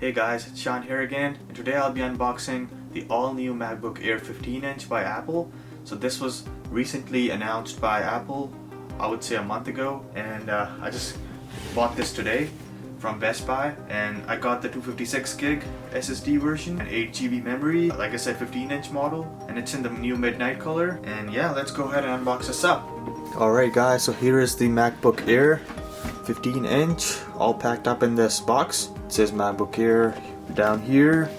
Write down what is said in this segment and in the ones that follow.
Hey guys, it's Sean here again, and today I'll be unboxing the all-new MacBook Air 15-inch by Apple. So this was recently announced by Apple, I would say a month ago, and I just bought this today from Best Buy, and I got the 256 gig SSD version and 8 GB memory, like I said, 15-inch model, and it's in the new midnight color. And yeah, let's go ahead and unbox this up. Alright guys, so here is the MacBook Air 15-inch, all packed up in this box. It says MacBook Air down here.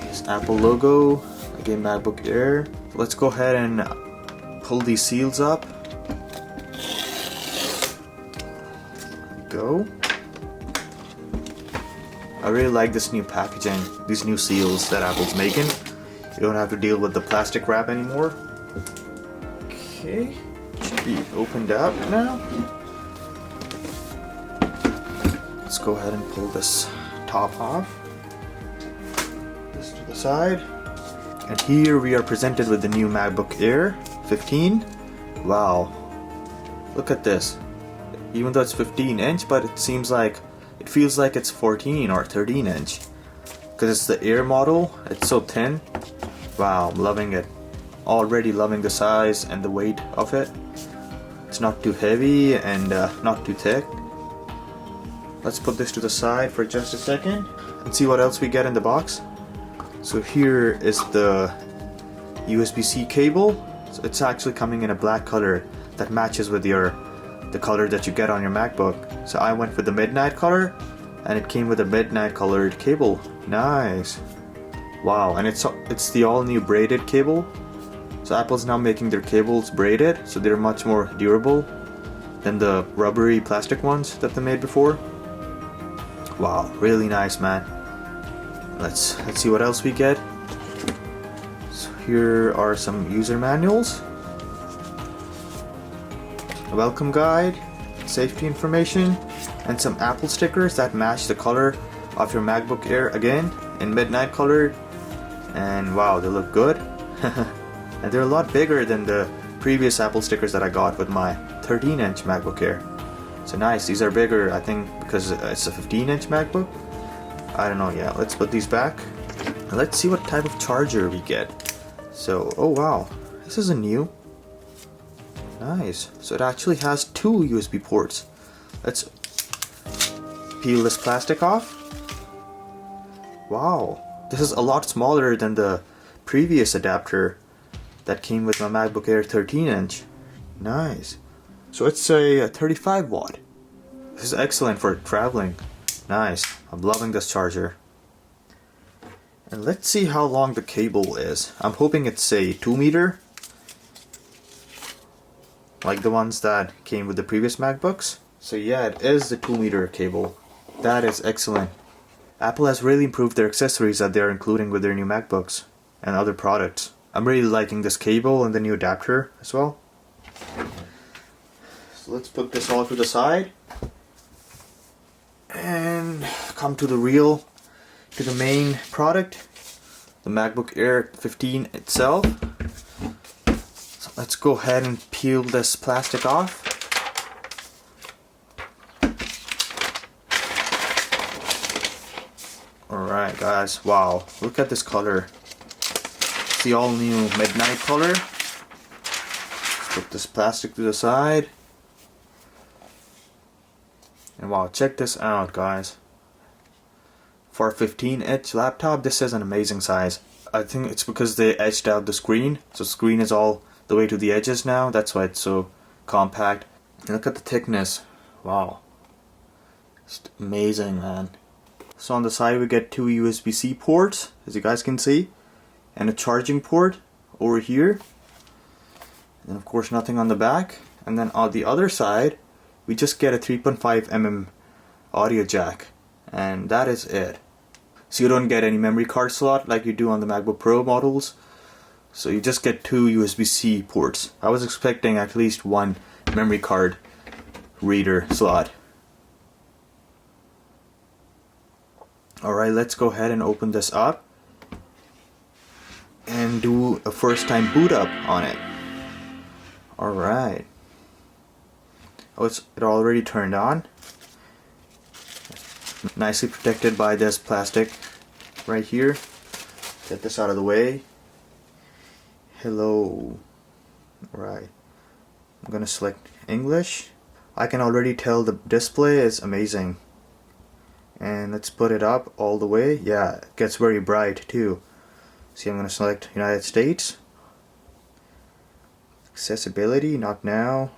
This Apple logo, again MacBook Air. Let's go ahead and pull these seals up. There we go. I really like this new packaging, these new seals that Apple's making. You don't have to deal with the plastic wrap anymore. Okay, should be opened up now. Let's go ahead and pull this top off. This to the side. And here we are presented with the new MacBook Air 15. Wow. Look at this. Even though it's 15-inch, but it feels like it's 14 or 13-inch. Because it's the Air model. It's so thin. Wow, I'm loving it. Already loving the size and the weight of it. It's not too heavy and not too thick. Let's put this to the side for just a second and see what else we get in the box. So here is the USB-C cable. So it's actually coming in a black color that matches with the color that you get on your MacBook. So I went for the midnight color, and it came with a midnight colored cable. Nice. Wow, and it's the all new braided cable. So Apple's now making their cables braided, so they're much more durable than the rubbery plastic ones that they made before. Wow, really nice, man. Let's see what else we get. So here are some user manuals, a welcome guide, safety information, and some Apple stickers that match the color of your MacBook Air, again in midnight color. And wow, they look good. And they're a lot bigger than the previous Apple stickers that I got with my 13-inch MacBook Air. So nice, these are bigger, I think because it's a 15-inch MacBook. I don't know, yeah, let's put these back. Let's see what type of charger we get. So, oh wow, this is a new. Nice, so it actually has two USB ports. Let's peel this plastic off. Wow, this is a lot smaller than the previous adapter that came with my MacBook Air 13-inch. Nice. So it's a 35 watt. This is excellent for traveling. Nice. I'm loving this charger. And let's see how long the cable is. I'm hoping it's a 2-meter, like the ones that came with the previous MacBooks. So yeah, it is the 2-meter cable. That is excellent. Apple has really improved their accessories that they're including with their new MacBooks and other products. I'm really liking this cable and the new adapter as well. So let's put this all to the side and come to the main product, the MacBook Air 15 itself. So let's go ahead and peel this plastic off. Alright guys, wow, look at this color. It's the all new midnight color. Let's put this plastic to the side. And wow, check this out guys. For a 15-inch laptop, this is an amazing size. I think it's because they edged out the screen. So the screen is all the way to the edges now. That's why it's so compact. And look at the thickness. Wow. It's amazing, man. So on the side we get two USB-C ports, as you guys can see. And a charging port over here. And of course nothing on the back. And then on the other side, we just get a 3.5mm audio jack, and that is it. So you don't get any memory card slot like you do on the MacBook Pro models. So you just get two USB-C ports. I was expecting at least one memory card reader slot. Alright, let's go ahead and open this up and do a first time boot up on it. Alright. Oh, it already turned on. nicely protected by this plastic right here. Get this out of the way. Hello. Right. I'm gonna select English. I can already tell the display is amazing. And let's put it up all the way. Yeah, it gets very bright too. See, I'm gonna select United States. Accessibility, not now.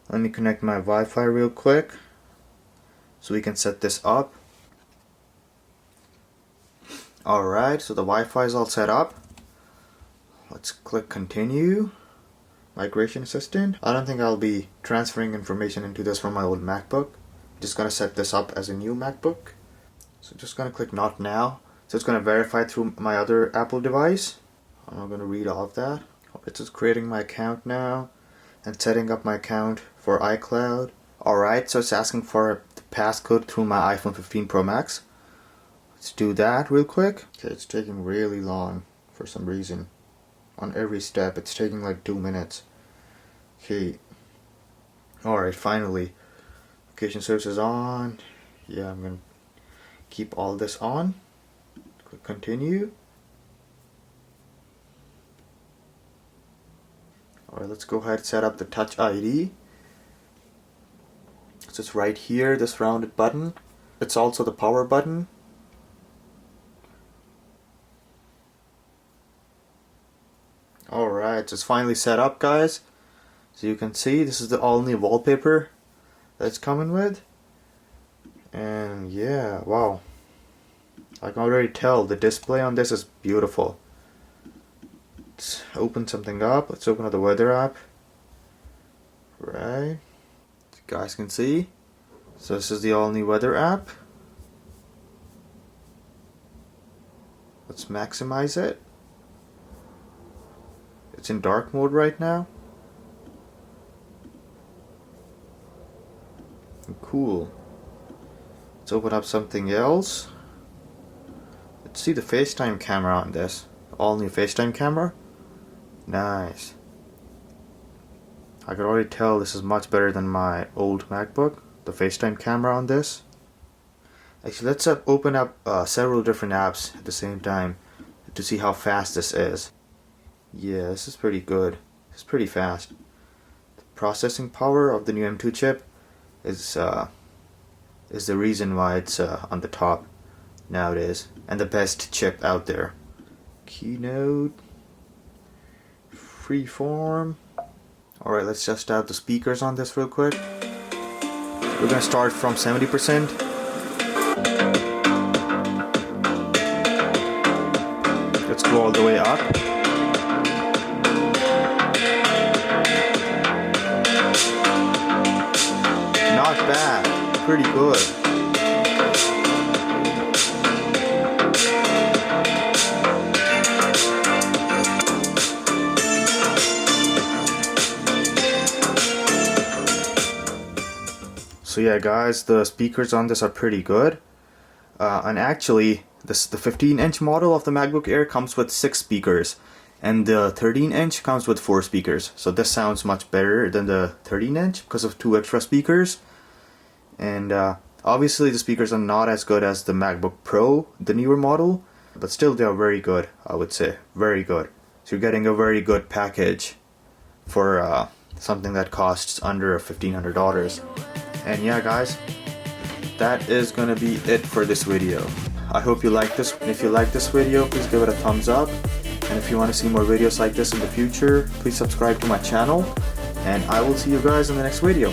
Let me connect my Wi-Fi real quick so we can set this up. Alright, so the Wi-Fi is all set up. Let's click continue. Migration assistant. I don't think I'll be transferring information into this from my old MacBook. I'm just gonna set this up as a new MacBook. So just gonna click not now. So it's gonna verify through my other Apple device. I'm not gonna read all of that. It's just creating my account now and setting up my account for iCloud. Alright, so it's asking for the passcode through my iPhone 15 Pro Max. Let's do that real quick. Okay, it's taking really long for some reason. On every step, it's taking like 2 minutes. Okay. Alright, finally. Location services on. Yeah, I'm gonna keep all this on. Click continue. Alright, let's go ahead and set up the Touch ID. So it's right here, this rounded button. It's also the power button. Alright, so it's finally set up, guys. So you can see this is the all new wallpaper that's coming with. And yeah, wow. I can already tell the display on this is beautiful. Let's open something up. Let's open up the weather app. Right. So you guys can see. So this is the all new weather app. Let's maximize it. It's in dark mode right now. Cool. Let's open up something else. Let's see the FaceTime camera on this. All new FaceTime camera. Nice. I could already tell this is much better than my old MacBook. The FaceTime camera on this. Actually, let's open up several different apps at the same time to see how fast this is. Yeah, this is pretty good. It's pretty fast. The processing power of the new M2 chip is the reason why it's on the top nowadays, and the best chip out there. Keynote, freeform. Alright, let's test out the speakers on this real quick. We're gonna start from 70%. Let's go all the way up. Not bad, pretty good. So yeah guys, the speakers on this are pretty good. And actually, the 15-inch model of the MacBook Air comes with 6 speakers. And the 13-inch comes with 4 speakers. So this sounds much better than the 13-inch because of 2 extra speakers. And obviously the speakers are not as good as the MacBook Pro, the newer model. But still they are very good, I would say. Very good. So you're getting a very good package for something that costs under $1,500. And yeah guys, that is gonna be it for this video. I hope you like this. If you like this video, please give it a thumbs up. And if you want to see more videos like this in the future, please subscribe to my channel. And I will see you guys in the next video.